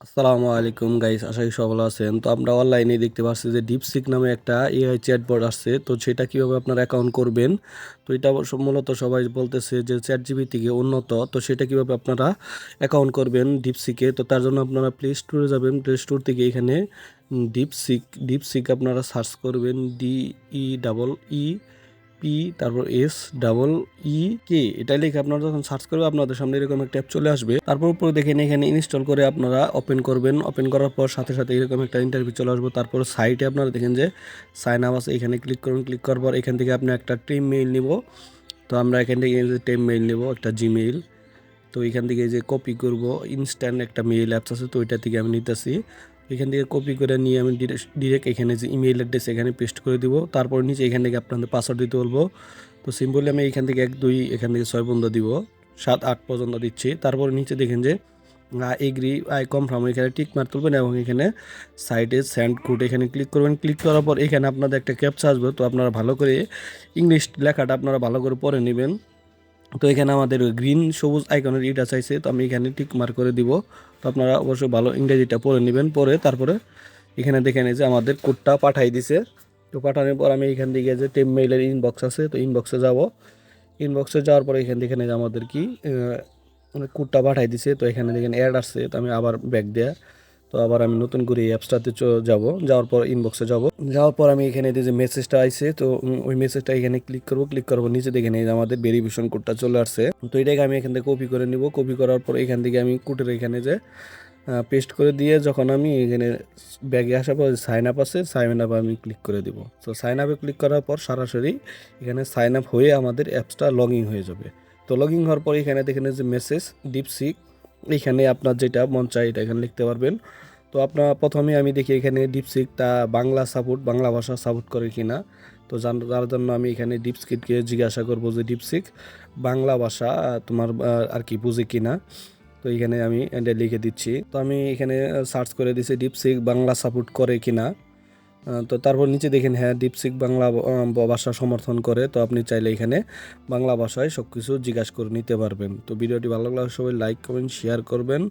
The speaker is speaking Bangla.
আসসালামু আলাইকুম গাইস, আশা করি সবাই ভালো আছেন। তো আমরা অনলাইনে দেখতে পাচ্ছি যে ডিপসিক নামে একটা এআই চ্যাটবট আসছে। তো সেটা কিভাবে আপনারা অ্যাকাউন্ট করবেন, তো এটা মূলত সবাই বলতেছে যে চ্যাট জিপি থেকে উন্নত। তো সেটা কিভাবে আপনারা অ্যাকাউন্ট করবেন ডিপসিকে, তো তার জন্য আপনারা প্লে স্টোরে যাবেন। প্লে স্টোর থেকে এখানে ডিপসিক ডিপসিক আপনারা সার্চ করবেন, DE পি তারপর SEE এটা লিখে আপনারা যখন সার্চ করবে আপনাদের সামনে এরকম একটা অ্যাপ চলে আসবে। তারপর উপরে দেখেন এখানে ইনস্টল করে আপনারা ওপেন করবেন। ওপেন করার পর সাথে সাথে এরকম একটা ইন্টারভিউ চলে আসবে। তারপর সাইটে আপনারা দেখেন যে সাইন আপ আছে, এখানে ক্লিক করুন। ক্লিক করার পর এখান থেকে আপনি একটা টিম মেইল নিব। তো আমরা এখান থেকে টিম মেইল নিব, একটা জিমেইল। তো এখান থেকে যে কপি করব, ইনস্ট্যান্ট একটা মেইল অ্যাপস আছে, তো ওইটা থেকে আমি নিতেছি। এখান থেকে কপি করে নিয়ে আমি ডিরেক্ট এখানে যে ইমেইল অ্যাড্রেস এখানে পেস্ট করে দিব। তারপর নিচে এখান থেকে আপনাদের পাসওয়ার্ড দিতে বলবো। তো সিম্পলি আমি এখান থেকে 1 2 এখান থেকে 6 পর্যন্ত দিব, 7 8 পর্যন্ত দিচ্ছি। তারপর নিচে দেখেন যে এগ্রি আই কনফার্ম, এখানে টিক মার তুলবেন এবং এখানে সাইডে সেন্ড কোড এখানে ক্লিক করবেন। ক্লিক করার পর এখানে আপনাদের একটা ক্যাপচা আসবে। তো আপনারা ভালো করে ইংলিশ লেখাটা আপনারা ভালো করে পড়ে নেবেন। তো এখানে আমাদের গ্রিন সবুজ আইকনের ইটা চাইছে, তো আমি এখানে টিক মার্ক করে দিব। তো আপনারা অবশ্যই ভালো ইংরেজিটা পড়ে নেবেন। পরে তারপরে এখানে দেখেন যে আমাদের কোডটা পাঠাই দিছে। তো পাঠানোর পর আমি এখান থেকে যে টেম মেইলের ইনবক্স আছে, তো ইনবক্সে যাব। ইনবক্সে যাওয়ার পরে এখান থেকে যে আমাদের কি মানে কোডটা পাঠাই দিছে। তো এখানে দেখেন অ্যাড আসছে, তো আমি আবার ব্যাক দেয়া। তো আবার আমি নতুন করে এই অ্যাপসটাতে যাব। যাওয়ার পর ইনবক্সে যাব। যাওয়ার পর আমি এখানে যে মেসেজটা আইছে, তো ওই মেসেজটা এখানে ক্লিক করব। ক্লিক করবো নিচে দেখেন এই যে আমাদের ভেরিফিকেশন কোডটা চলে আসছে। তো এটাকে আমি এখান থেকে কপি করে নিব। কপি করার পর এখান থেকে আমি কোডের এখানে যে পেস্ট করে দিয়ে যখন আমি এখানে ব্যাগে আসার পর সাইন আপ আছে, সাইন আপ আমি ক্লিক করে দিব। তো সাইন আপে ক্লিক করার পর সরাসরি এখানে সাইন আপ হয়ে আমাদের অ্যাপসটা লগ ইন হয়ে যাবে। তো লগ ইন হওয়ার পর এখানে দেখেন যে মেসেজ ডিপসিক, এখানে আপনার যেটা মন চায় এটা এখানে লিখতে পারবেন। তো আপনার প্রথমে আমি দেখি এখানে ডিপসিক তা বাংলা সাপোর্ট, বাংলা ভাষা সাপোর্ট করে কিনা। তো যার জন্য আমি এখানে ডিপসিককে জিজ্ঞাসা করবো যে ডিপসিক বাংলা ভাষা তোমার আর কি বুঝে কিনা। তো এখানে আমি এটা লিখে দিচ্ছি। তো আমি এখানে সার্চ করে দিচ্ছি ডিপসিক বাংলা সাপোর্ট করে কিনা। তো তারপর নিচে দেখেন হ্যাঁ ডিপসিক বাংলা ভাষা সমর্থন করে। তো আপনি চাইলে এখানে বাংলা ভাষায় সব কিছু জিজ্ঞাসা করে নিতে পারবেন। তো ভিডিওটি ভালো লাগলে সবাই লাইক কমেন্ট শেয়ার করবেন।